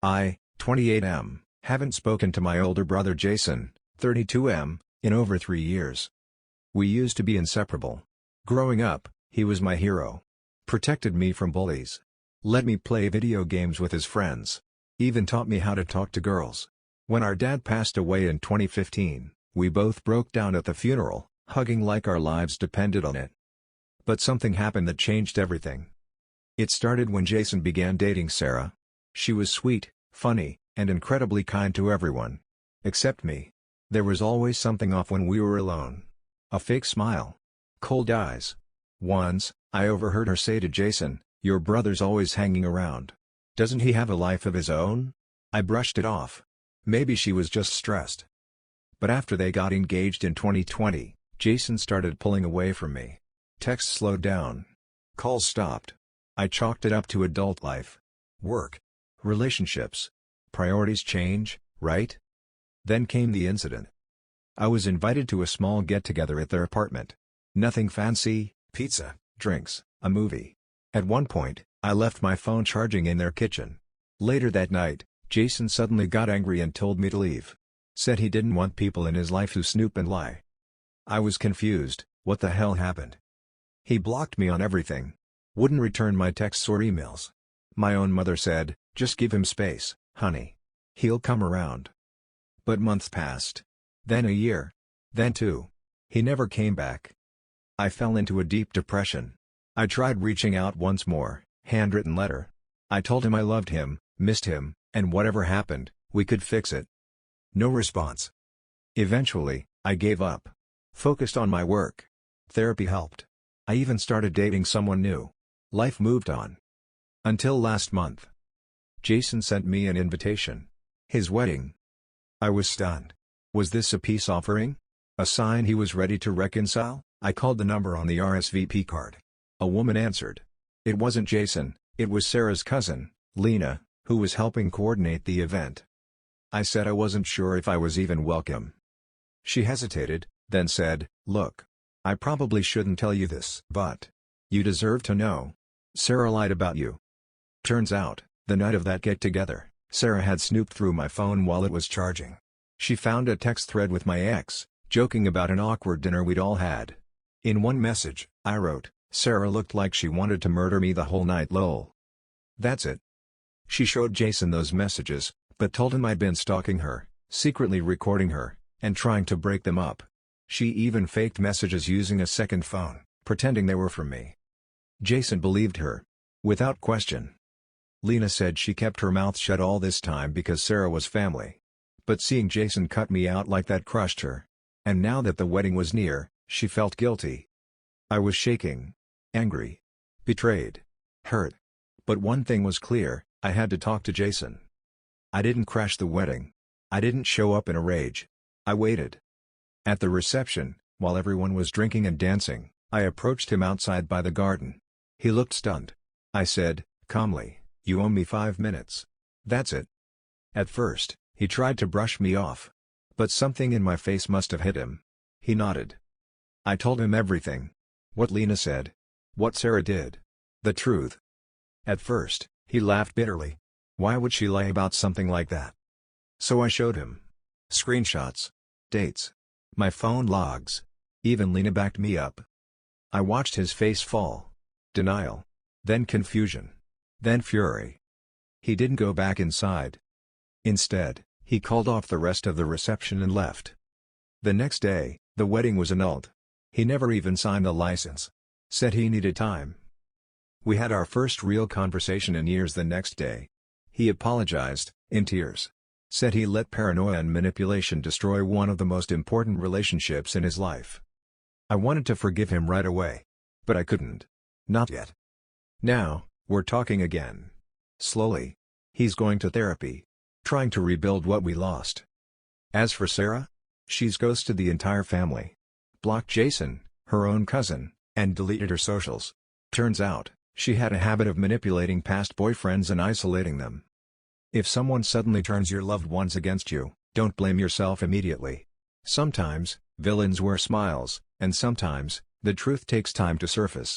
I, 28M, haven't spoken to my older brother Jason, 32M, in over 3 years. We used to be inseparable. Growing up, he was my hero. Protected me from bullies. Let me play video games with his friends. Even taught me how to talk to girls. When our dad passed away in 2015, we both broke down at the funeral, hugging like our lives depended on it. But something happened that changed everything. It started when Jason began dating Sarah. She was sweet, funny, and incredibly kind to everyone. Except me. There was always something off when we were alone. A fake smile. Cold eyes. Once, I overheard her say to Jason, "Your brother's always hanging around. Doesn't he have a life of his own?" I brushed it off. Maybe she was just stressed. But after they got engaged in 2020, Jason started pulling away from me. Texts slowed down. Calls stopped. I chalked it up to adult life. Work. Relationships. Priorities change, right? Then came the incident. I was invited to a small get-together at their apartment. Nothing fancy, pizza, drinks, a movie. At one point, I left my phone charging in their kitchen. Later that night, Jason suddenly got angry and told me to leave. Said he didn't want people in his life who snoop and lie. I was confused. What the hell happened? He blocked me on everything. Wouldn't return my texts or emails. My own mother said, "Just give him space, honey. He'll come around." But months passed. Then a year. Then 2. He never came back. I fell into a deep depression. I tried reaching out once more, handwritten letter. I told him I loved him, missed him, and whatever happened, we could fix it. No response. Eventually, I gave up. Focused on my work. Therapy helped. I even started dating someone new. Life moved on. Until last month. Jason sent me an invitation. His wedding. I was stunned. Was this a peace offering? A sign he was ready to reconcile? I called the number on the RSVP card. A woman answered. It wasn't Jason, it was Sarah's cousin, Lena, who was helping coordinate the event. I said I wasn't sure if I was even welcome. She hesitated, then said, "Look. I probably shouldn't tell you this, but you deserve to know. Sarah lied about you." Turns out, the night of that get-together, Sarah had snooped through my phone while it was charging. She found a text thread with my ex, joking about an awkward dinner we'd all had. In one message, I wrote, "Sarah looked like she wanted to murder me the whole night lol." That's it. She showed Jason those messages, but told him I'd been stalking her, secretly recording her, and trying to break them up. She even faked messages using a second phone, pretending they were from me. Jason believed her. Without question. Lena said she kept her mouth shut all this time because Sarah was family. But seeing Jason cut me out like that crushed her. And now that the wedding was near, she felt guilty. I was shaking. Angry. Betrayed. Hurt. But one thing was clear, I had to talk to Jason. I didn't crash the wedding. I didn't show up in a rage. I waited. At the reception, while everyone was drinking and dancing, I approached him outside by the garden. He looked stunned. I said, calmly, "You owe me 5 minutes. That's it." At first, he tried to brush me off. But something in my face must have hit him. He nodded. I told him everything. What Lena said. What Sarah did. The truth. At first, he laughed bitterly. Why would she lie about something like that? So I showed him. Screenshots. Dates. My phone logs. Even Lena backed me up. I watched his face fall. Denial. Then confusion. Then fury. He didn't go back inside. Instead, he called off the rest of the reception and left. The next day, the wedding was annulled. He never even signed the license. Said he needed time. We had our first real conversation in years the next day. He apologized, in tears. Said he let paranoia and manipulation destroy one of the most important relationships in his life. I wanted to forgive him right away. But I couldn't. Not yet. Now, we're talking again. Slowly. He's going to therapy. Trying to rebuild what we lost. As for Sarah? She's ghosted the entire family. Blocked Jason, her own cousin, and deleted her socials. Turns out, she had a habit of manipulating past boyfriends and isolating them. If someone suddenly turns your loved ones against you, don't blame yourself immediately. Sometimes, villains wear smiles, and sometimes, the truth takes time to surface.